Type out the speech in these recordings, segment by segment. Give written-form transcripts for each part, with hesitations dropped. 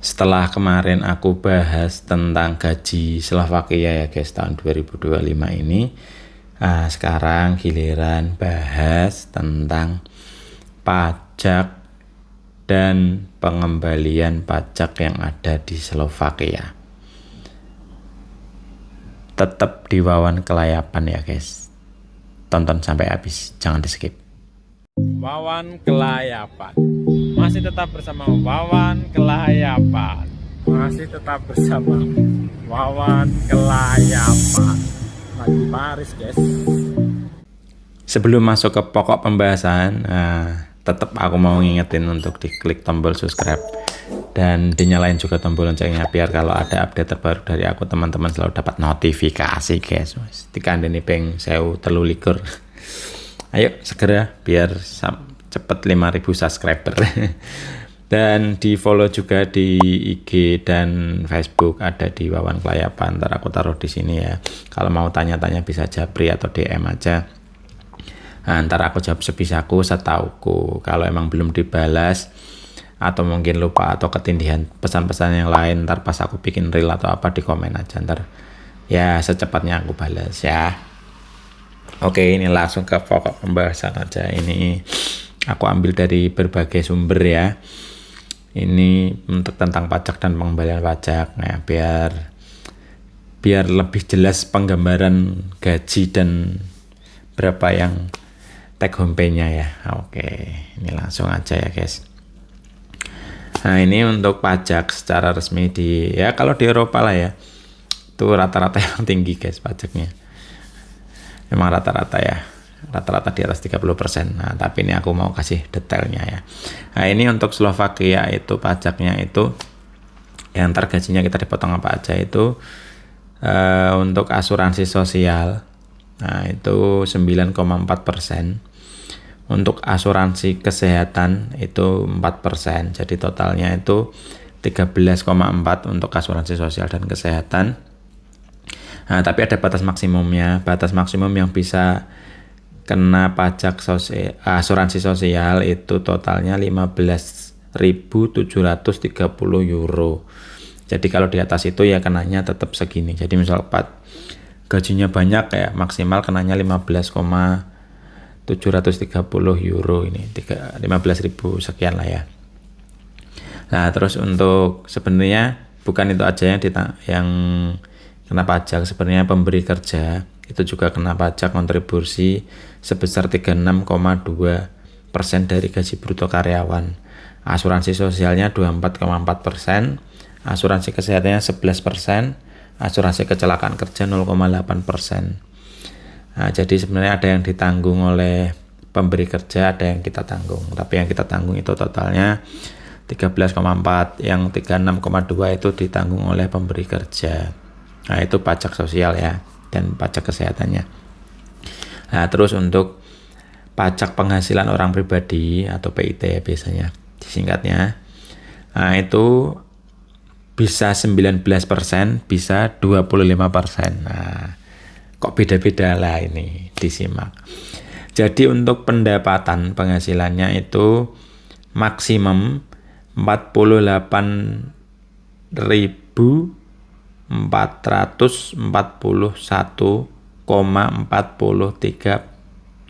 Setelah kemarin aku bahas tentang gaji Slovakia ya guys tahun 2025 ini, sekarang giliran bahas tentang pajak dan pengembalian pajak yang ada di Slovakia. Tetap di Wawan Kelayapan ya guys, tonton sampai habis, jangan di skip. Wawan Kelayapan. Masih tetap bersama Wawan Kelayapan. Masih tetap bersama Wawan Kelayapan. Lagi Paris, guys. Sebelum masuk ke pokok pembahasan, tetap aku mau ngingetin untuk diklik tombol subscribe dan dinyalain juga tombol loncengnya biar kalau ada update terbaru dari aku teman-teman selalu dapat notifikasi guys. Dikandani peng 1023. Ayo segera biar cepet 5.000 subscriber. Dan di follow juga di IG dan Facebook ada di Wawan Kelayapan. Ntar aku taruh di sini ya. Kalau mau tanya-tanya bisa japri atau DM aja. Nah, ntar aku jawab sebisaku, setauku. Kalau emang belum dibalas atau mungkin lupa atau ketindihan pesan-pesan yang lain, ntar pas aku bikin reel atau apa di komen aja. Ntar ya secepatnya aku balas ya. Oke, ini langsung ke pokok pembahasan aja. Ini aku ambil dari berbagai sumber ya. Ini untuk tentang pajak dan pengembalian pajak. Nah, biar lebih jelas penggambaran gaji dan berapa yang take home pay-nya ya. Oke, ini langsung aja ya guys. Nah, ini untuk pajak secara resmi ya kalau di Eropa lah ya. Itu rata-rata yang tinggi guys pajaknya. Memang rata-rata ya, rata-rata di atas 30%. Nah, tapi ini aku mau kasih detailnya ya. Nah, ini untuk Slovakia itu pajaknya itu yang ntar gajinya kita dipotong apa aja itu untuk asuransi sosial. Nah, itu 9,4%. Untuk asuransi kesehatan itu 4%. Jadi totalnya itu 13,4 untuk asuransi sosial dan kesehatan. Nah, tapi ada batas maksimumnya. Batas maksimum yang bisa kena pajak asuransi sosial itu totalnya 15.730 euro. Jadi kalau di atas itu ya kenanya tetap segini. Jadi misal gajinya banyak ya maksimal kenanya 15.730 euro ini 15.000 sekian lah ya. Nah, terus untuk sebenarnya bukan itu aja yang kena pajak, sebenarnya pemberi kerja itu juga kena pajak kontribusi sebesar 36,2% dari gaji bruto karyawan. Asuransi sosialnya 24,4%, asuransi kesehatannya 11%, asuransi kecelakaan kerja 0,8%. Nah, jadi sebenarnya ada yang ditanggung oleh pemberi kerja, ada yang kita tanggung. Tapi yang kita tanggung itu totalnya 13,4, yang 36,2 itu ditanggung oleh pemberi kerja. Nah, itu pajak sosial ya dan pajak kesehatannya. Nah, terus untuk pajak penghasilan orang pribadi atau PIT biasanya disingkatnya. Nah, itu bisa 19%, bisa 25%. Nah, kok beda-beda lah ini, disimak. Jadi untuk pendapatan penghasilannya itu maksimum 48.441,43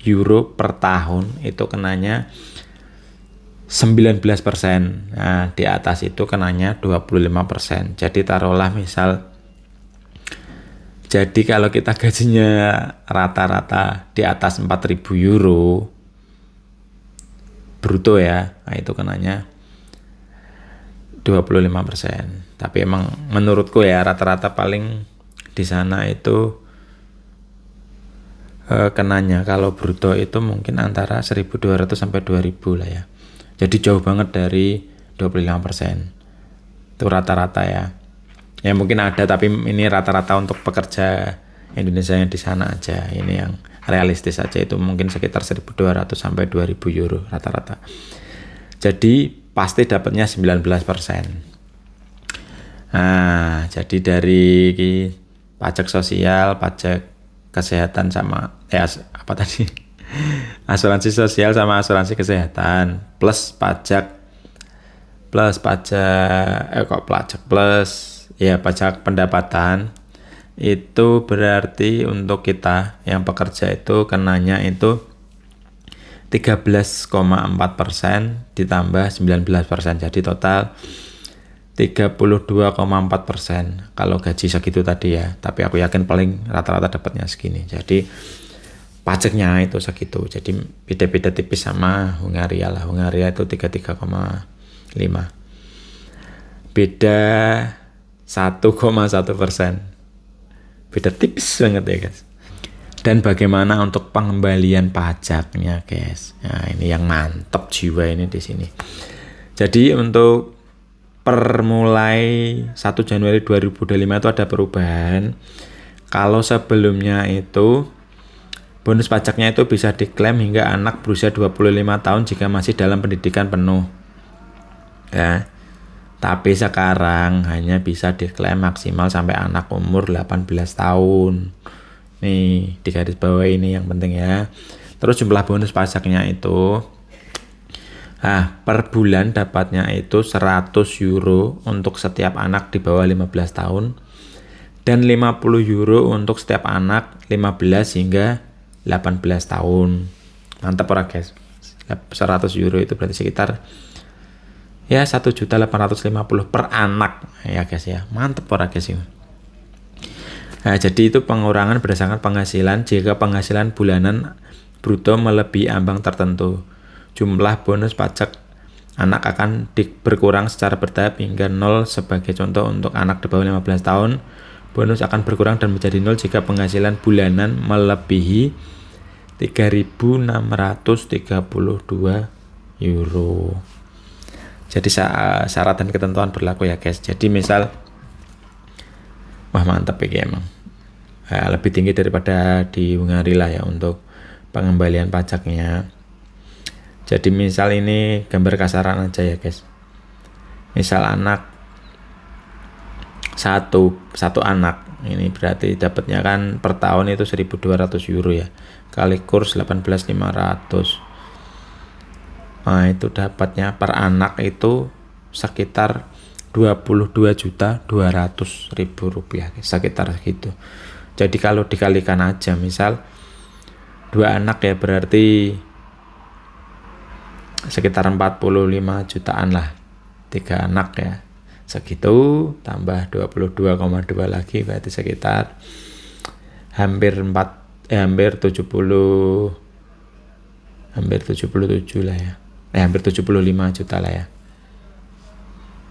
euro per tahun, itu kenanya 19%. Nah, di atas itu kenanya 25%. Jadi taruhlah misal, jadi kalau kita gajinya rata-rata di atas 4.000 euro bruto ya, nah itu kenanya 25%. Tapi emang menurutku ya rata-rata paling di sana itu kenanya kalau bruto itu mungkin antara 1.200 sampai 2.000 lah ya. Jadi jauh banget dari 25%. Itu rata-rata ya. Ya mungkin ada, tapi ini rata-rata untuk pekerja Indonesia yang di sana aja. Ini yang realistis aja, itu mungkin sekitar 1.200 sampai 2.000 euro rata-rata. Jadi pasti dapatnya 19%. Nah, jadi dari pajak sosial, pajak kesehatan sama apa tadi? Asuransi sosial sama asuransi kesehatan plus pajak plus pajak pendapatan itu berarti untuk kita yang pekerja itu kenanya itu 13,4% ditambah 19%, jadi total 32,4% kalau gaji segitu tadi ya. Tapi aku yakin paling rata-rata dapatnya segini. Jadi pajaknya itu segitu. Jadi beda-beda tipis sama Hungaria lah. Hungaria itu 33,5. Beda 1,1%. Beda tipis banget ya guys. Dan bagaimana untuk pengembalian pajaknya guys? Nah ini yang mantap jiwa ini di sini. Jadi untuk per mulai 1 Januari 2025 itu ada perubahan. Kalau sebelumnya itu bonus pajaknya itu bisa diklaim hingga anak berusia 25 tahun jika masih dalam pendidikan penuh. Ya. Tapi sekarang hanya bisa diklaim maksimal sampai anak umur 18 tahun. Nih, di garis bawah ini yang penting ya. Terus jumlah bonus pajaknya itu per bulan dapatnya itu 100 euro untuk setiap anak di bawah 15 tahun dan 50 euro untuk setiap anak 15 hingga 18 tahun. Mantap ora guys. 100 euro itu berarti sekitar ya 1.850 per anak ya guys ya. Mantap ora guys ya. Nah, jadi itu pengurangan berdasarkan penghasilan jika penghasilan bulanan bruto melebihi ambang tertentu. Jumlah bonus pajak anak akan berkurang secara bertahap hingga 0. Sebagai contoh, untuk anak di bawah 15 tahun, bonus akan berkurang dan menjadi 0 jika penghasilan bulanan melebihi 3.632 euro. Jadi syarat dan ketentuan berlaku ya guys. Jadi misal, wah mantap ya emang. Lebih tinggi daripada di Hungaria lah ya untuk pengembalian pajaknya. Jadi misal ini gambar kasaran aja ya guys. Misal anak satu anak ini berarti dapatnya kan per tahun itu 1.200 euro ya. Kali kurs 18.500. Nah itu dapatnya per anak itu sekitar 22.200.000 rupiah sekitar segitu. Jadi kalau dikalikan aja misal 2 anak ya berarti sekitar 45 jutaan lah, 3 anak ya segitu tambah 22,2 lagi berarti sekitar hampir 77 lah ya, hampir 75 juta lah ya.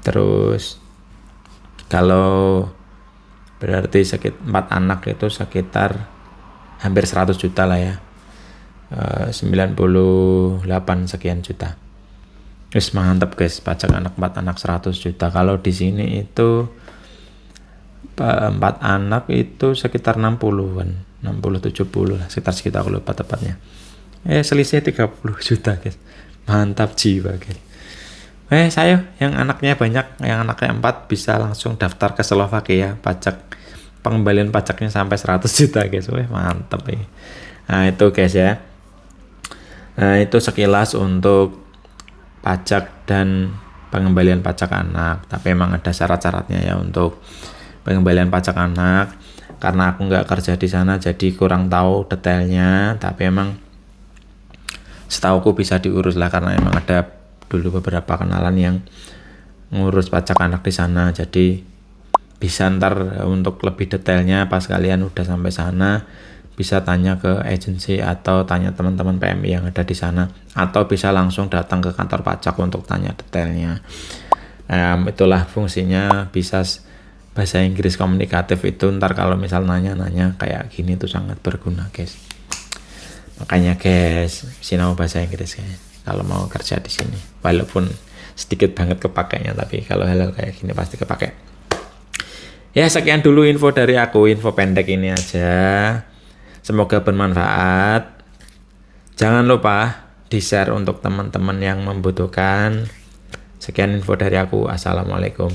Terus kalau berarti 4 anak itu sekitar hampir 100 juta lah ya, 98 sekian juta. Wis mantap guys, pajak anak 4 anak 100 juta. Kalau di sini itu 4 anak itu sekitar 60-an, 60-70 lah, sekitar aku lupa tepatnya. Selisih 30 juta guys. Mantap jiwa guys. Saya yang anaknya banyak, yang anaknya 4 bisa langsung daftar ke Slovakia, pajak pengembalian pajaknya sampai 100 juta guys. Mantap ya. Nah itu guys ya. Nah itu sekilas untuk pajak dan pengembalian pajak anak. Tapi emang ada syarat-syaratnya ya untuk pengembalian pajak anak. Karena aku nggak kerja di sana jadi kurang tahu detailnya. Tapi emang setauku bisa diurus lah, karena emang ada dulu beberapa kenalan yang ngurus pajak anak di sana. Jadi bisa ntar untuk lebih detailnya pas kalian udah sampai sana bisa tanya ke agensi atau tanya teman-teman PMI yang ada di sana, atau bisa langsung datang ke kantor pajak untuk tanya detailnya. Itulah fungsinya bisa bahasa Inggris komunikatif itu. Ntar kalau misal nanya-nanya kayak gini tuh sangat berguna guys. Makanya guys, sinau bahasa Inggris guys kalau mau kerja di sini. Walaupun sedikit banget kepakainya, tapi kalau hal-hal kayak gini pasti kepake. Ya sekian dulu info dari aku, info pendek ini aja. Semoga bermanfaat. Jangan lupa di-share untuk teman-teman yang membutuhkan. Sekian info dari aku. Assalamualaikum.